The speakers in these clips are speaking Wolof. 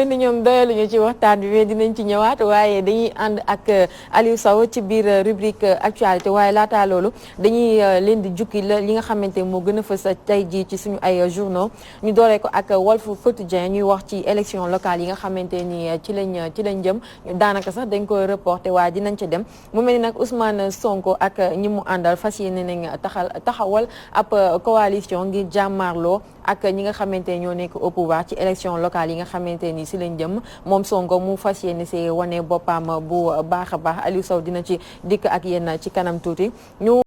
ni ñoom doyaluñu ci waxtaan bi mais dinañ ci ñëwaat waaye dañuy ànd ak Aliou Sow ci biir rubrique actualité waaye laataa loolu dañuy leen di jukki la li nga xamante moo gën a fës tey jii ci suñu ay journaux ñu dooree ko ak Walf Quotidien ñuy wax ci élection locale yi nga xamante ni ci lañ jëm daanaka sax dañ ko reporté waaye dinañ ci dem mu mel ni nag Ousmane Sonko ak ñi mu àndal fas yéene nañ taxawal ab coalition ngir jàmmaarloo ak ñi nga xamante ñoo nekk au pouvoir ci élection locale yi nga xamante ni si lañ jëm moom Sonko mu fas yéene si wane boppam bu baax a baax Aliou Sow dina ci dikk ak yéen ci kanam tuuti ñu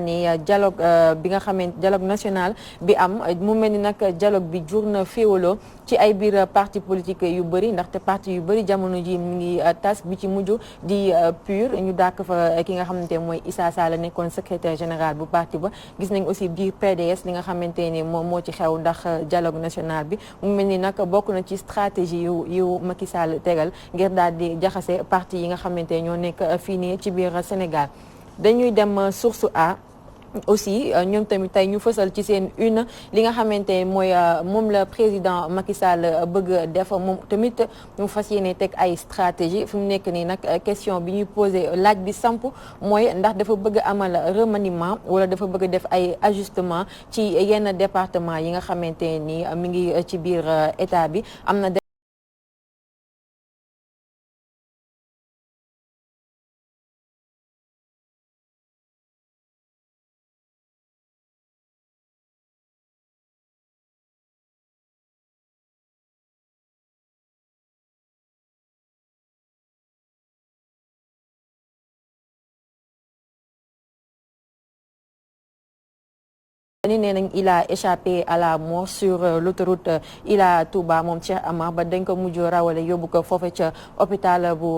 ni dialogue bi nga xamante dialogue national bi am mu mel ni nag dialogue bi jur na féewaloo ci ay biir parti politique yu bëri ndaxte parti yu bëri jamono ji mu ngi tas bi ci mujj di PUR ñu dàkk fa ki nga xamante mooy Issa Sall nekkoon secrétaire général bu parti ba gis nañ aussi biir PDS li nga xamante ni moom moo ci xew ndax dialogue national bi mu mel ni nag bokk na ci stratégie yu Macky Sall tegal ngir daal di jaxase parti yi nga xamante ñoo nekk fii nii ci biir Sénégal dañuy dem source A aussi ñoom tamit tey ñu fësal ci seen une li nga xamante mooy moom la président Macky Sall bëgg def moom tamit mu fas yéene teg ay stratégie fi mu nekk nii nag question bi ñuy posé laaj bi samp mooy ndax dafa bëgg amal remaniement wala dafa bëgg def ay ajustement ci yenn département yi nga xamante ni mi ngi ci biir état bi am na ni nee nañ il a échappé à la mort sur l'autoroute Ila Touba moom Cheikh Amar ba dañ ko mujj rawale yóbbu ko foofu ca hôpital bu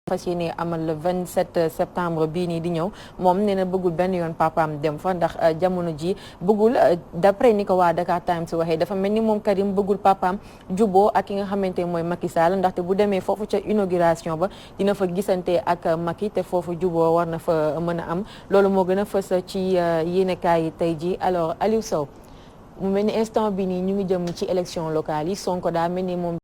fas yéene amal le 27 septembre bii nii di ñëw moom nee na bëggul benn yoon papaam dem fa ndax jamono ji bëggul d'après ni ko waa Dakar Times waxee dafa mel ni moom Karim bëggul papaam juboo ak ki nga xamante mooy Macky Sall ndaxte bu demee foofu ca inauguration ba dina fa gisante ak Macky te foofu juboo war na fa mën a am loolu moo gën a fës ci yéenekaay yi tey ji alors Aliou Sow mu mel ni instant bi nii ñu ngi jëm ci élection locale yi Sonko daa mel ni moom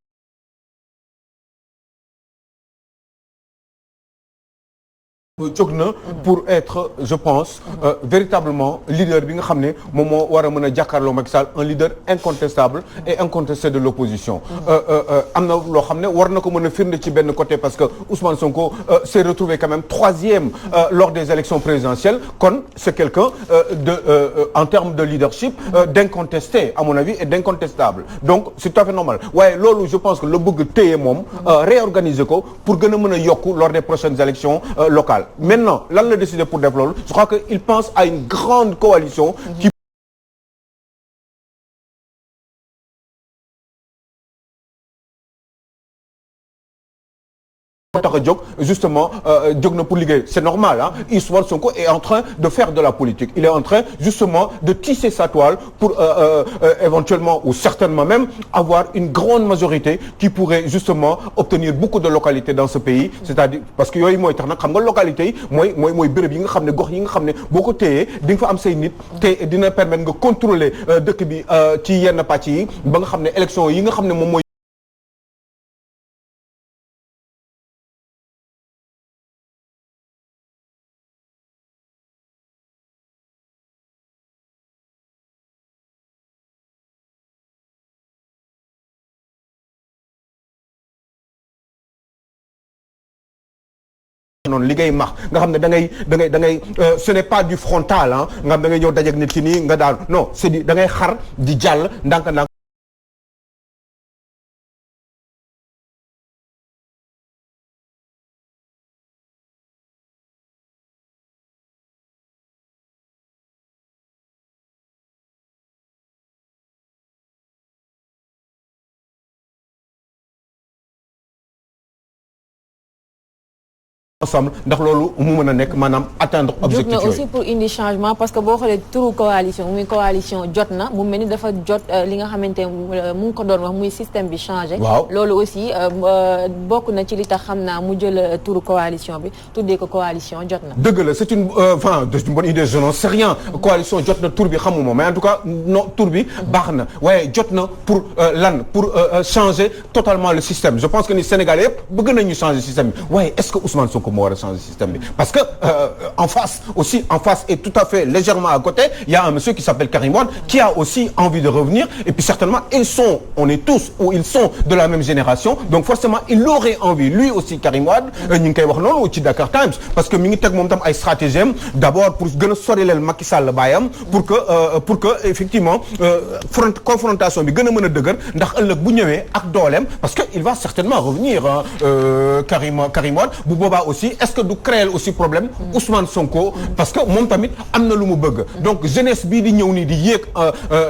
jóg na pour être je pense véritablement leader bi nga xam ne moom moo war a mën a jàkkaarloo Macky Sall un leader incontestable et incontesté de l'opposition am na loo xam ne war na ko mën a firnde ci benn côté parce que Ousmane Sonko s'est retrouvé quand même troisième lors des élections présidentielles kon c'est quelqu'un en termes de leadership d'incontesté à mon avis et d'incontestable donc c'est tout à fait normal waaye loolu je pense que la bëgg téye moom réorganiser ko pour gën a mën a yokku lors des prochaines élections locales maintenant lan la décidé pour def loolu je crois que il pense à une grande coalition qui tax a jóg justement jóg na pour liggéey c'est normal hein Ousmane Sonko est en train de faire de la politique il est en train justement de tisser sa toile pour éventuellement ou certainement même avoir une grande majorité qui pourrait justement obtenir beaucoup de localités dans ce pays c'est-à-dire parce que yooyu mooy tax nag xam nga localités yi mooy béréb yi nga xam ne gox yi nga xam ne boo ko téyee di nga fa am say nit te dina permettre nga contrôler dëkk bi ci yenn pàcc yi ba nga xam ne élection yi nga xam ne moom mooy noonu li ngay max nga xam ne da ngay ce n'est pas du frontal ah nga xam da ngay ñëw dajeeg nit ki nii nga daal non c'est di da ngay xar di jàll ndànk-ndànk ensemble ndax loolu mu mën a nekk maanaam atteindre objectif jot na yooyu. aussi pour indi changement parce que boo xoolee turu coalition muy coalition jot na mu mel ni dafa jot li nga xamante mu ngi ko doon wax muy système bi changé. waaw loolu aussi bokk na ci li tax xam naa mu jël turu coalition bi tuddee ko coalition jot na. dëgg la c'est une bonne idée je n'en sais rien coalition jot na tur bi xamuma mais en tout cas non tur bi baax na waaye jot na pour pour changer totalement le système je pense que ni Sénégalais yëpp bëgg nañu changer système bi waaye est-ce que Ousmane Sonko moo war a changer système bi parce que en face et tout à fait légèrement à côté il y a un monsieur qui s'appelle Karim Wade qui a aussi envie de revenir et puis certainement ils sont de la même génération donc forcément il aurait envie lui aussi Karim Wade ñu ngi koy wax noonu ci Dakar Times parce que mi ngi teg moom tam ay stratégie am d'abord pour gën a sorileel Macky Sall baayam pour que effectivement confrontation bi gën a mën a dëgër ndax ëllëg bu ñëwee ak dooleem parce que il va certainement revenir Karim Wade bu boobaa aussi est-ce que du créer aussi problème Ousmane Sonko parce que moom tamit am na lu mu bëgg donc jeunesse bii di ñëw nii di yéeg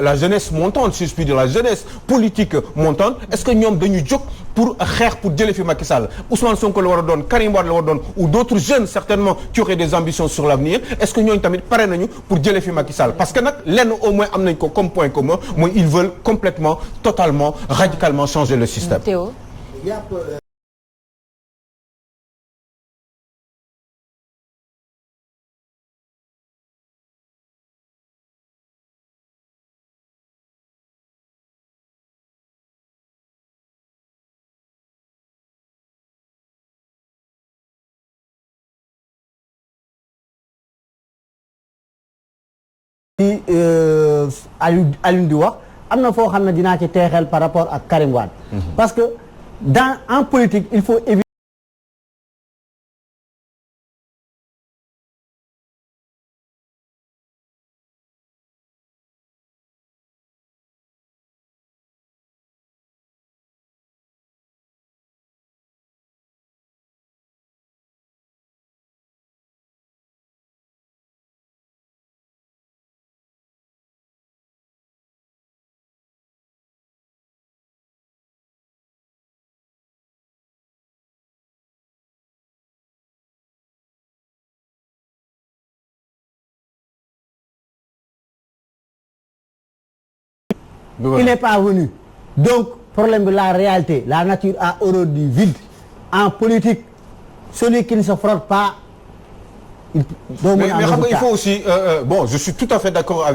la jeunesse montante si je puis dire la jeunesse politique montante est-ce que ñoom dañu jóg pour xeex pour jëlee fi Macky Sall Ousmane Sonko la war a doon Karim Wade la war a doon ou d'autres jeunes certainement qui auraient des ambitions sur l'avenir est-ce que ñooñu tamit pare nañu pour jëlee fi Macky Sall parce que nag lenn au moins am nañ ko comme point commun mooy ils veulent complètement totalement radicalement changer le système. Théo. Alioune di wax am na foo xam ne dinaa ci teexel par rapport ak Karim Wade parce que en politique il faut éviter il n'est pas venu donc problème bi la réalité la nature a horreur du vide en politique celui qui ne se frotte pas mais xam nga il faut aussi bon je suis tout à fait d'accord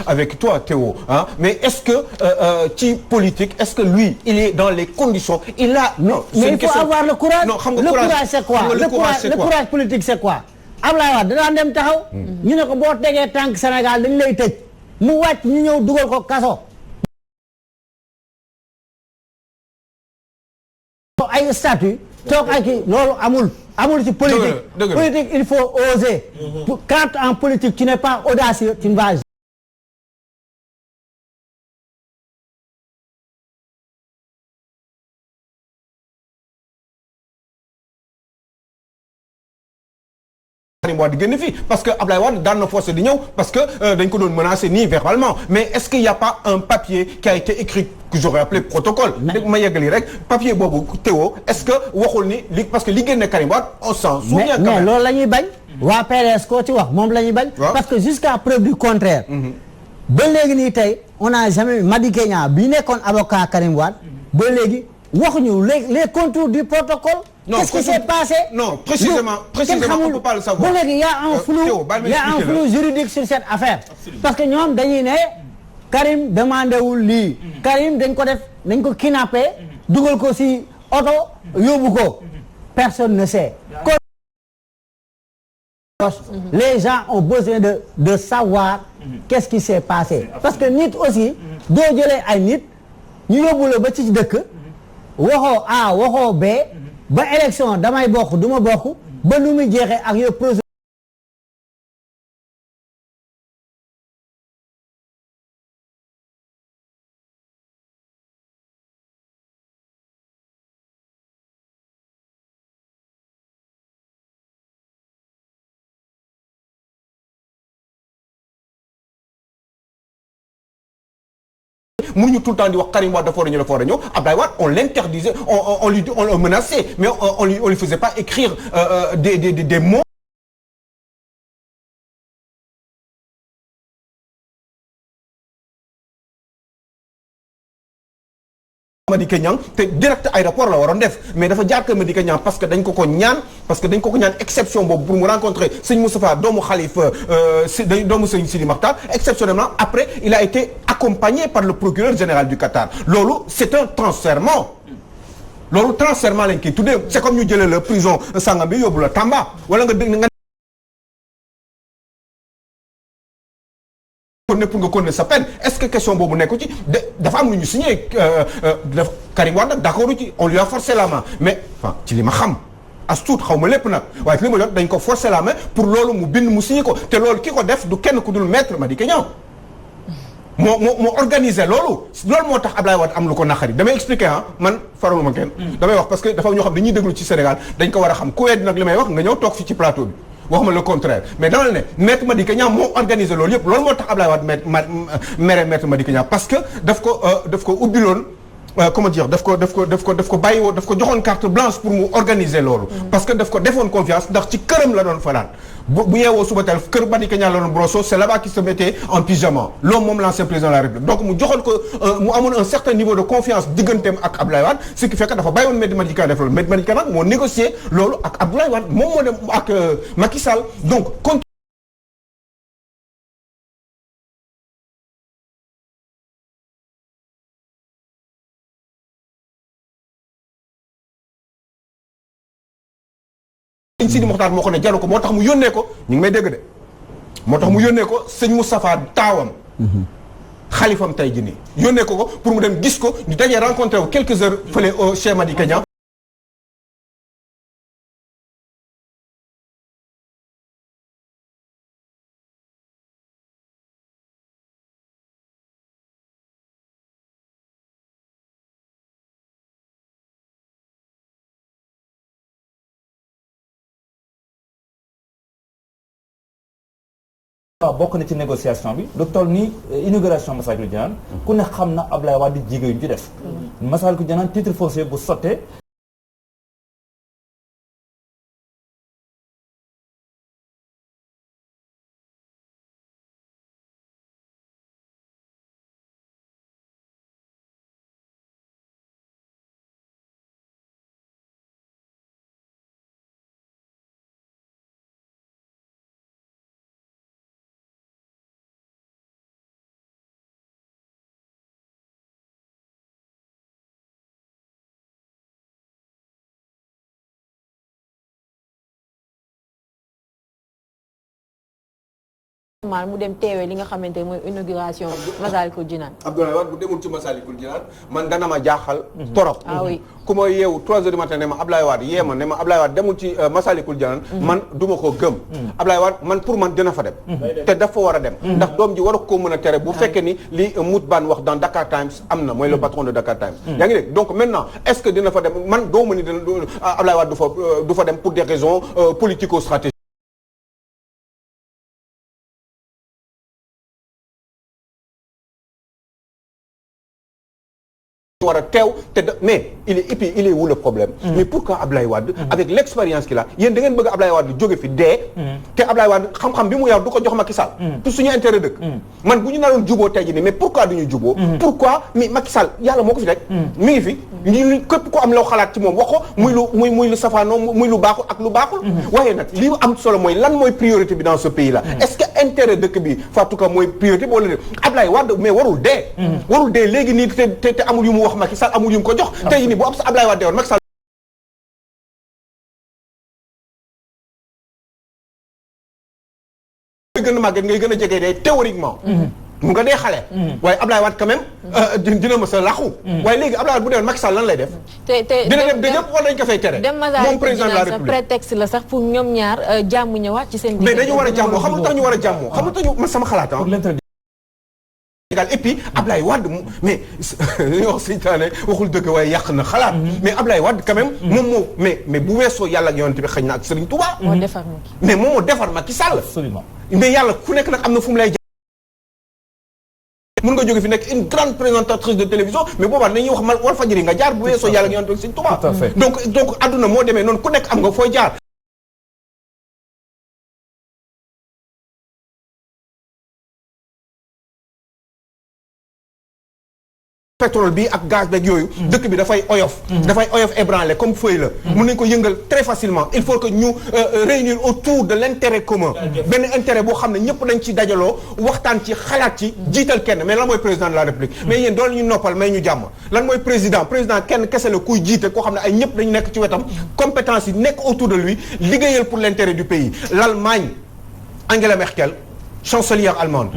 avec toi Théo hein mais est-ce que ci politique est-ce que lui il est dans les conditions il a non mais il faut avoir le courage non xam nga le courage c'est quoi le courage politique c'est quoi Ablaye Wade danaa dem taxaw ñu ne ko boo tegee tànk Sénégal dañ lay tëj mu wàcc ñu ñëw dugal ko kaso ay statut toog ak loolu amul ci politique politique il faut oser quand en politique tu n'es pas audacieux tu ne vas Karim Wade génn fii parce que Ablaye Wade daan na forcé di ñëw parce que dañ ko doon menacé nii verbalement mais est-ce qu'il y a pas un papier qui a été écrit que j'aurais appelé protocole dégg ma yeggali rek papier boobu Théo est-ce que waxul ni li parce que li génne Karim Wade on s'en souvient quand même mais loolu la ñuy bañ waa PDS koo ci wax moom la ñuy bañ parce que jusqu'à preuve du contraire ba léegi nii tey on n'a jamais Madické Niang bi nekkoon avocat Karim Wade ba léegi waxuñu les contours du protocole. Qu'est-ce qui s'est passé? Non, précisément, on ne peut pas le savoir. Il y a un flou juridique sur cette affaire. Parce que ñoom dañuy ne Karim demandé wul lii. Karim dañ ko kidnappé dugal ko ci oto yóbbu ko. Personne ne sait. Les gens ont besoin de savoir qu'est-ce qui s'est passé. Parce que nit aussi doo jëlee ay nit ñu yóbbu la ba ci dëkk waxoo A waxoo B ba élection damay bokk du ma bokk ba nu muy jeexee ak yow projet mënuñu tout le temps di wax Karim Wade dafa war a ñëw dafa war a ñëw Abdoulaye Wade on l'interdisait on le menaçait mais on lui faisait pas écrire des mots. Madické Niang te direct aéroport la waroon def mais dafa jaar kër Madické Niang parce que dañ ko ñaan exception boobu pour mu rencontrer sëñ Moustapha doomu Khalifa doomu sëñ Sidi Makhtar exceptionnellement après il a été accompagné par le procureur général du Qatar loolu c'est un transfèrement lañ koy tuddee c'est comme ñu jëlee la prison sangam bi yóbbu la Tamba wala nga pour nga connaître sa peine est-ce que question boobu nekku ci dafa am lu ñu signé Karim Wade nag d'accord ci on lui a forcé la main mais enfin ci li ma xam as tuut xaw ma lépp nag waaye ci li ma jot dañ ko forcé la main pour loolu mu bind mu signé ko te loolu ki ko def du kenn ku dul maître Madické Niang moo organisé loolu moo tax Ablaye Wade am lu ko naqari damay expliquer man faraluma kenn damay wax parce que dafa ñoo xam dañuy déglu ci Sénégal dañ ko war a xam ku weddi nag li may wax nga ñëw toog fi ci plateau bi waxuma le contraire mais dama ne maître Madické Niang moo organisé loolu yëpp loolu moo tax Ablaye Wade mere maître Madické Niang parce que daf ko ubbiloon comment dire daf ko joxoon carte blanche pour mu organiser loolu parce que daf ko defoon confiance ndax ci këram la doon fanaan bu yeewoo suba teel kër Madické Niang la doon brosso c'est là-bas qu'il se mettait en pyjama loolu moom l'ancien président de la République donc mu joxoon ko mu amoon un certain niveau de confiance digganteem ak Abdoulaye Wade ce qui fait que dafa bàyyiwoon maître Madické Niang def loolu maître Madické Niang nag moo négocié loolu ak Abdoulaye Wade moom moo dem ak Macky Sall donc Sidi Mokhtar moo ko ne jaru ko moo tax mu yónnee ko ñu ngi may dégg de moo tax mu yónnee ko sëñ Moustapha taawam xalifam tey jii nii yónnee ko pour mu dem gis ko ñu dajee rencontré wu quelques heures fële au chez Madické Niang waaw bokk na ci négociation bi lu toll ni inauguration Massalikul Jinaan ku ne xam na Ablaye Wade jigéen yu ñu ci def Massalikul Jinaan titre foncier bu sottee mu dem teewee li nga xamante ne mooy inauguration Massalikul Jinaan. Abdoulaye Wade bu demul ci Massalikul Jinaan man dana ma jaaxal torop ku ma yeewu 3 heures du matin ne ma Abdoulaye Wade yee ma ne ma Abdoulaye Wade demul ci Massalikul Jinaan man duma ko gëm Abdoulaye Wade man pour man dina fa dem te dafa war a dem ndax doom ji war a ko mën a tere bu fekkee ni li Moutbane wax dans Dakar Times am na mooy le patron de Dakar Times yaa ngi dégg donc maintenant est-ce que dina fa dem man doo ma ni dina Abdoulaye Wade du fa dem pour des raisons politico-stratégiques war a teew te mais il est où le problème mais pourquoi Ablaye Wade avec l'expérience qu'il a yéen da ngeen bëgg Ablaye Wade jóge fi dee te Ablaye Wade xam-xam bi mu yor du ko jox Macky Sall tout suñu intérêt dëkk man bu ñu naroon juboo tey jii nii mais pourquoi duñu juboo pourquoi mais Macky Sall yàlla moo ko fi teg mi ngi fi ñu képp ko am loo xalaat ci moom wax ko muy lu safaanoo muy lu baaxul ak lu baaxul waaye nag li am solo mooy lan mooy priorité bi dans ce pays là est-ce que intérêt dëkk bi Fatou Ka mooy priorité bi wala dé Ablaye Wade mais warul dee léegi nii te amul yu mu wax Macky Sall amul yu mu ko jox tey nii bu am sa Ablaye Wade woon Macky Sall ngay gën a màgget ngay gën a jege day théoriquement mu nga dee xale waaye Ablaye Wade quand même dina ma sa laxu waaye léegi Ablaye Wade bu deewoon Macky Sall lan lay def dina dem dëgg yëpp wala dañ ko fay tere moom président de la République prétexte la sax pour ñoom ñaar jàmm ñëwaat ci seen mais dañu war a jàmmoo xam lu tax ñu war a jàmmoo xam lu tax ñu man sama xalaat et puis Ablaye Wade mais dañuy wax seytaane waxul dëgg waaye yàq na xalaat mais Ablaye Wade quand même moom moo mais bu weesoo yàlla ak yonent bi xëy na ak Serigne Touba mais moom moo defar Macky Sall absolument mais yàlla ku nekk nag am na fu mu lay mën nga jóge fi nekk une grande présentatrice de télévision mais boobaa dañuy wax Walfadjri nga jaar bu weesoo yàlla nga yonent Sëñ Tuubaa. Tout à fait. donc adduna moo demee noonu ku nekk am nga fooy jaar. pétrole bi ak gaz beeg yooyu dëkk bi dafay oyof ébranlé comme feuille la mën nañu ko yëngal très facilement il faut que ñu réunir autour de l'intérêt commun benn intérêt boo xam ne ñëpp dañ ci dajaloo waxtaan ci xalaat ci jiital kenn mais lan mooy président de la république mais yéen doole ñu noppal may ñu jàmm lan mooy président kenn kese la kuy jiite koo xam ne ay ñëpp dañu nekk ci wetam compétence yi nekk autour de lui liggéeyal pour l'intérêt du pays. L'Allemagne, Angela Merkel, chancelière allemande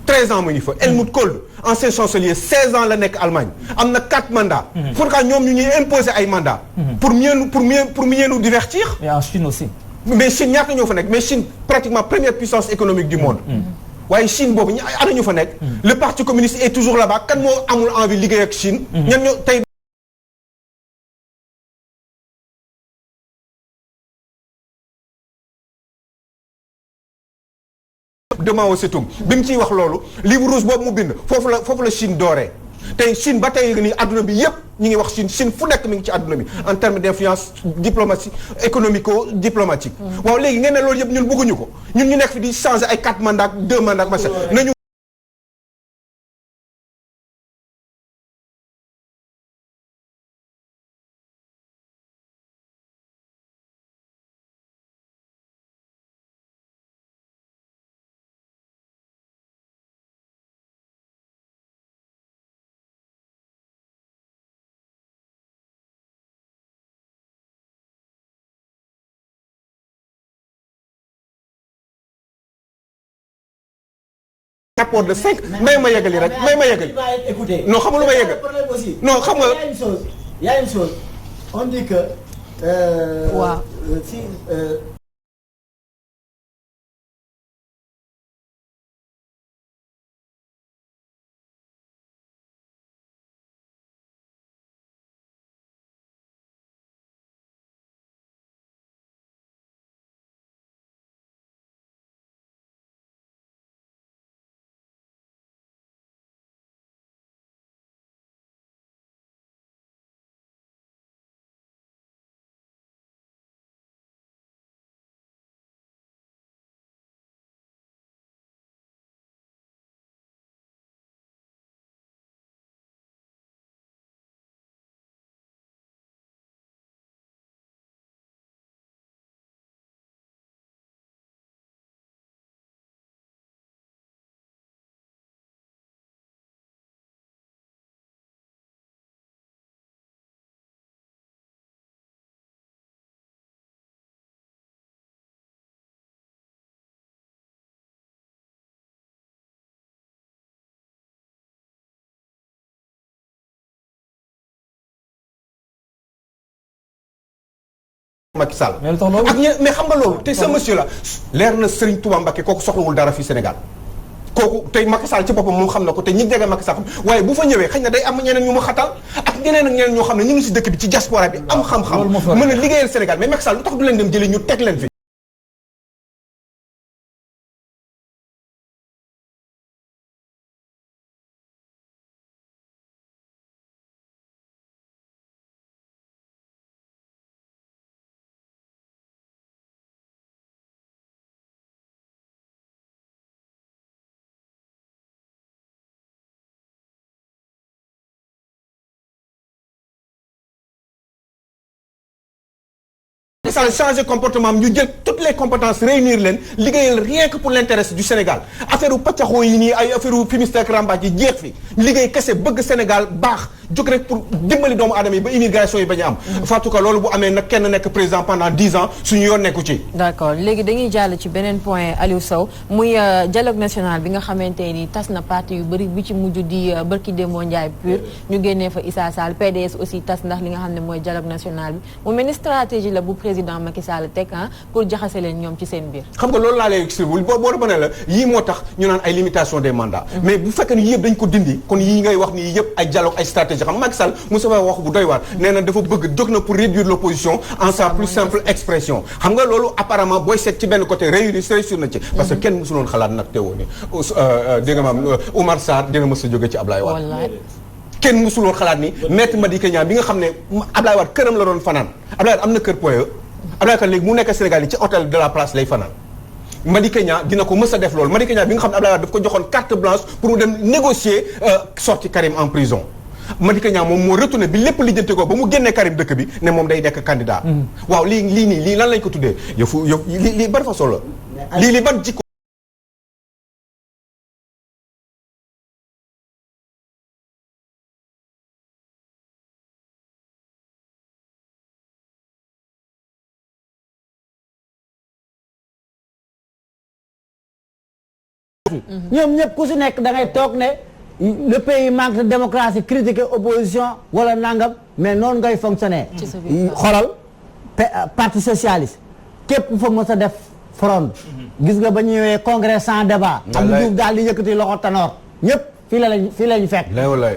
13 ans mu ngi fa. Helmut Kohl ancien chancelier 16 ans la nekk Allemagne am na 4 mandats. pourquoi ñoom ñu ñuy imposer ay mandats. pour mieux nous divertir. et en Chine aussi. mais Chine ñaata ñoo fa nekk mais Chine pratiquement première puissance économique du monde. waaye Chine boobu ana ñu fa nekk. le parti communiste est toujours là-bas kan moo amul envie liggéey ak Chine. ñan ñoo tey. de Mao Tse-tung bi mu ciy wax loolu livre rouge boobu mu bind foofu la Chine dooree tey Chine ba tey nii adduna bi yépp ñi ngi wax Chine fu nekk mi ngi ci adduna bi en termes d'influence diplomatie économico-diplomatique. waaw léegi ngeen ne loolu yëpp ñun bëgguñu ko ñun ñu nekk fi di changer ay 4 mandats 2 mandats machin nañu. rapport de 5 may ma yeggali non xam nga lu ma yeggal non xam nga il y a une chose on dit que waaw si Macky Sall mais xam nga loolu te ce monsieur là leer na Serigne Touba Mbacké kooku soxlawul dara fii Sénégal kooku tey Macky Sall ci boppam moom xam na ko te ñi jege Macky Sall xam waaye bu fa ñëwee xëy na day am ñeneen ñu mu xatal ak ñeneen ak ñeneen ñoo xam ne ñu ngi si dëkk bi ci diaspora bi am xam-xam mën a liggéeyal Sénégal mais Macky Sall lu tax du leen dem jëlee ñu teg leen fi. ça changer comportement ñu jël toutes les compétences réunir leen liggéeyal rien que pour l'intérêt du Sénégal affaire u paccaxoo yi nii ay affaire u fumiste ak rambaaj yi jeex fi liggéey kese bëgg Sénégal baax jóg rek pour dimbali doomu aadama yi ba immigration yi bañ a am Fatou Ka loolu bu amee nag kenn nekk président pendant 10 ans suñu yoon nekku ci. d'accord léegi dañuy jàll ci beneen point Aliou Sow muy dialogue national bi nga xamante ni tas na parti yu bëri bi ci mujj di Barki Dembo Ndiaye pur ñu génnee fa Issa Sall PDS aussi tas ndax li nga xam ne mooy dialogue national bi mu mel ni stratégie la bu président Macky Sall teg pour jaxase leen ñoom ci seen biir. xam nga loolu laa lay expliqué boo ne la yii moo tax ñu naan ay limitation des mandats. mais bu fekkee ni yëpp dañ ko dindi kon yii ngay wax ni yëpp ay dialogue ay stratégie protéger xam Macky Sall Moustapha wax bu doy waar nee na dafa bëgg jóg na pour réduire l'opposition en sa plus simple expression xam nga loolu apparemment booy seet ci benn côté réussir na ci parce que kenn mësuloon xalaat nag teewoo ni dégg nga maam Oumar Sarr dina mës a jóge ci Ablaye Wade kenn mësuloon xalaat ni maître Madické Niang bi nga xam ne Ablaye Wade këram la doon fanaan Ablaye Wade am na kër Point E Ablaye Wade léegi mu nekk Sénégal yi ci hôtel de la place lay fanaan Madické Niang dina ko mës a def loolu Madické Niang bi nga xam ne Ablaye Wade daf ko joxoon carte blanche pour mu dem négocier sorti Karim en prison Madické Niang moom moo retourné bi lépp lijjanti ko ba mu génnee Karim dëkk bi ne moom day nekk candidat waaw lii lan lañ ko tuddee yëfu lii ban façon la lii ban jikko ñoom ñëpp ku si nekk da ngay toog ne le pays manque de démocratie critiquer opposition wala nangam mais noonu ngay fonctionner xoolal parti socialiste képp fa mos a def front gis nga ba ñëwee congrès sans débat am Diouf daal di yëkkati loxo Tanor ñëpp fii lañu fekk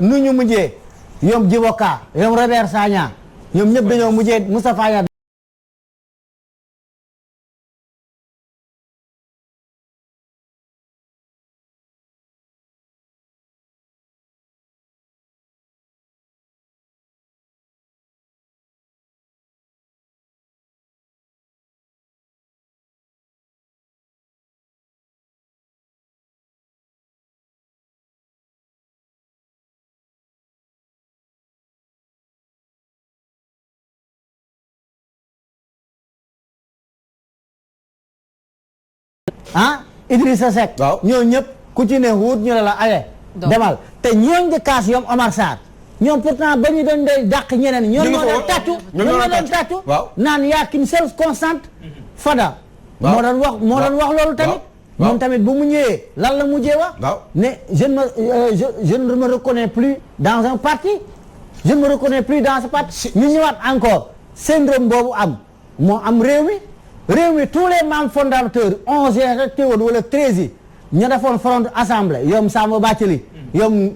nu ñu mujjee ñoom Djiboka ñoom Robert Sagna ñoom ñëpp dañoo mujjee Moustapha Niasse Idrissa Seck ñoo ñëpp ku ci ne wut ñu la aye demal te ñooñ di kaas ñoom Omar Sarr ñoom pourtant ba ñu doon day dàq ñeneen ñoo doon tàccu naan yaa qu'une seule constante Fada moo doon wax loolu tamit moom tamit bu mu ñëwee lan la mujjee wax ne je ne me reconnais plus dans un parti je ne me reconnais plus dans ce parti ñu ñëwaat encore syndrome boobu moo am réew mi tous les membres fondateurs 11 rek teewoon wala 13 yi ñu defoon front assemblée yom Samba Bathily yom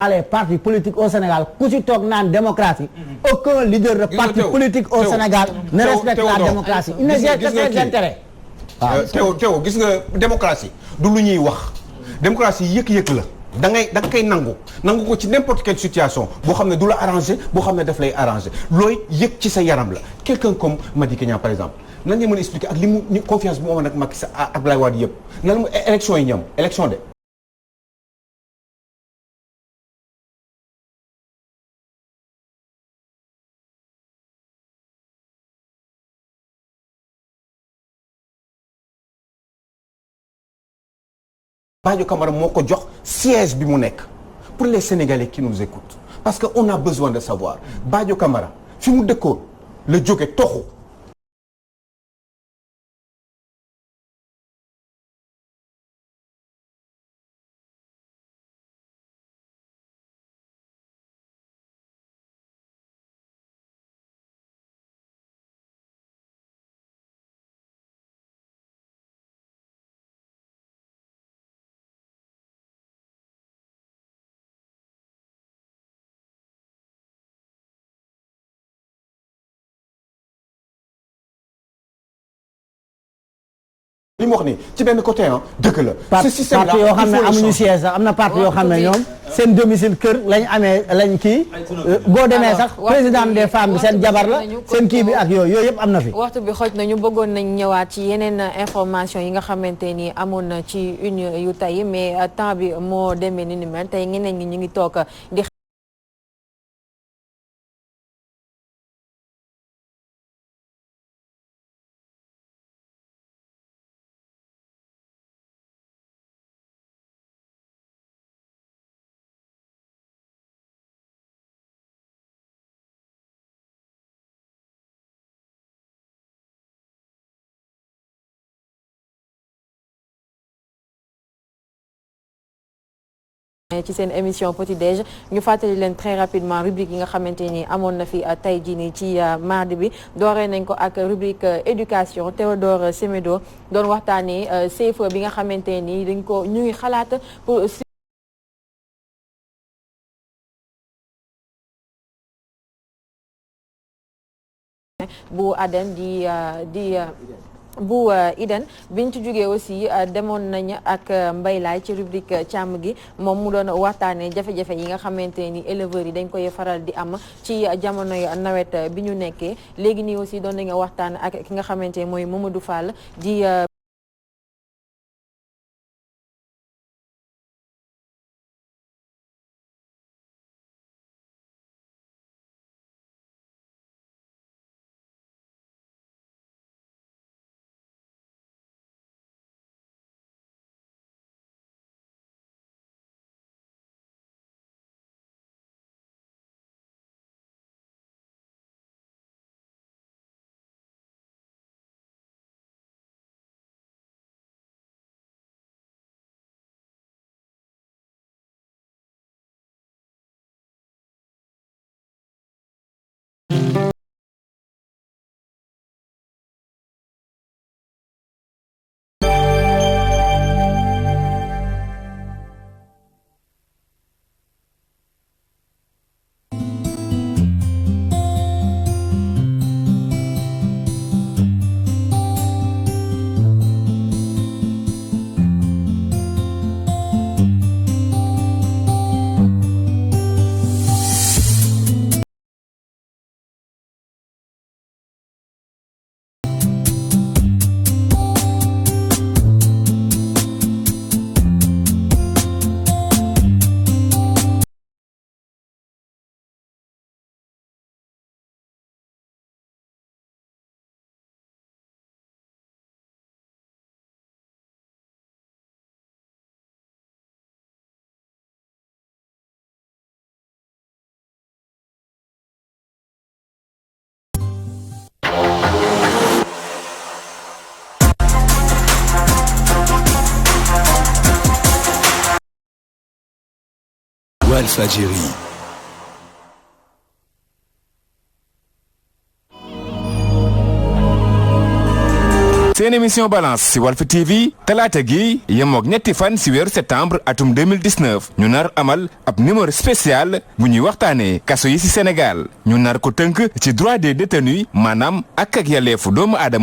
les partis politiques au Sénégal ku ci toog naan démocratie aucun leader de parti politique au Sénégal ne respecte la démocratie il ne gère que ses intérêts Théo gis nga démocratie du lu ñuy wax démocratie yëg-yëg la da nga koy nangu ko ci n'importe quelle situation boo xam ne du la arrangé boo xam ne daf lay arrangé looy yëg ci sa yaram la quelqu'un comme Madické Niang par exemple nan nga mën a expliquer ak li mu confiance bu mu amoon ak Macky Sall ak Abdoulaye Wade yëpp nan la mu élection yi ñam élection de Badio Camara moo ko jox siège bi mu nekk pour les Sénégalais qui nous écoutent parce que on a besoin de savoir Badio Camara fi mu dëkkoon la jóge toxu li mu wax nii ci benn côté dëgg la. ce système là parti yoo xam ne amuñu siège am na parti yoo xam ne ñoom seen domicile kër lañ amee lañ kii. boo demee sax président des femmes bi seen jabar la seen kii bi ak yooyu yëpp am na fi. waxtu bi xoj na ñu bëggoon nañ ñëwaat ci yeneen information yi nga xamante ni amoon na ci une yu tey mais temps bi moo demee ni mel tey ñeneen ñi ñu ngi toog di. ci seen émission Petit Déj ñu fàttali leen très rapidement rubrique yi nga xamante ni amoon na fi tey jii nii ci mardi bi dooree nañ ko ak rubrique éducation Théodore Semedo doon waxtaanee CFE bi nga xamante ni dañ ko ñu ngi xalaat pour bu Aden bu Iden biñ ci jógee aussi demoon nañ ak mbaylaay ci rubrique càmm gi moom mu doon waxtaanee jafe-jafe yi nga xamante ni éleveurs yi dañ koy faral di am ci jamonoy nawet bi ñu nekkee léegi nii aussi doon nañu waxtaan ak ki nga xamante ni mooy Mamadou Fall di Walfadjri. seen émission balance ci Walf TV talaata gi yemook ñetti fan ci weeru septembre atum 2019 ñu nar amal ab numéro spécial bu ñuy waxtaanee kaso yi ci Sénégal ñu nar ko tënk ci droit des détenus maanaam ak yelleefu doomu aadama